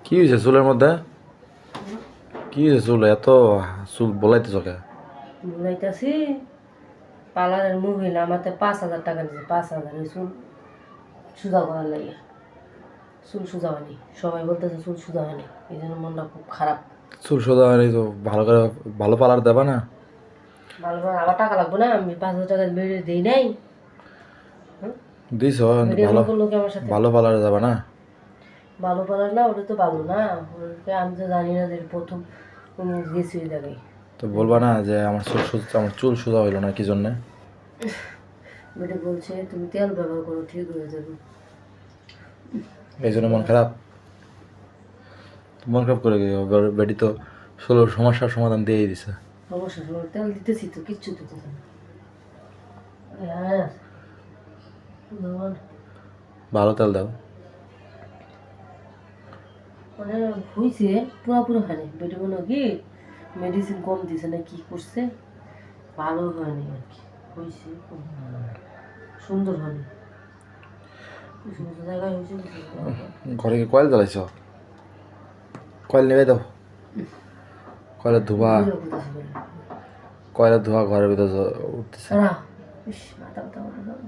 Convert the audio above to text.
কি হয়েছে চুলের মধ্যে? কি হয়েছে চুল এত চুল বলাইতেছ কে? বলাইতেছি পার্লারের মহিলা আমাকে 5,000 টাকা দিয়েছে, 5,000 চুল সুজা করার লাগে। চুল সুজা হয়নি, সবাই বলতেছে চুল সুজা হয়নি, এই জন্য মনটা খুব খারাপ। চুল সোজা হয়নি তো ভালো করে ভালো পার্লার দেবা না? ভালো করে আবার টাকা লাগবে না? আমি 5,000 টাকা বেড়ে দিই নাই। দিছ ভিডিও ভালো করলো কি আমার সাথে? ভালো পার্লারে যাবা না? ভালো পার্লার না, ওটা তো ভালো না। ওটা আমি তো জানি না যে প্রথম গেছি ওই জায়গায়। তো বলবা না যে আমার চুল সোজা হইলো না কি জন্যে? বেটে বলছে তুমি তেল ব্যবহার করো, ঠিক হয়ে যাবে। এই জন্য মন খারাপ? মন খারাপ করে বেটি তো 16 সমস্যার সমাধান দিয়েই দিছে। সমস্যা সময় তেল দিতেছি তো, কিচ্ছু দিতেছে না। হ্যাঁ, ভালো তেল দাও। মানে হয়েছে পুরোপুরি হয়নি, বেটে মনে হয় কি মেডিসিন কম দিছে না কি করছে, ভালো হয়নি আর কি। হয়েছে সুন্দর হয়নি, কিছু কিছু জায়গায় হয়েছে, কিছু কিছু জায়গায়। ঘরে কি কয়েল জ্বালাইছ? কয়েল নেবে দাও। কয়লার ধোঁয়া, বিরক্ত করতেছে বলে। কয়লার ধোঁয়া ঘরের ভিতরে উঠতেছে। দাঁড়া, ইস, মাথা ব্যথা করে।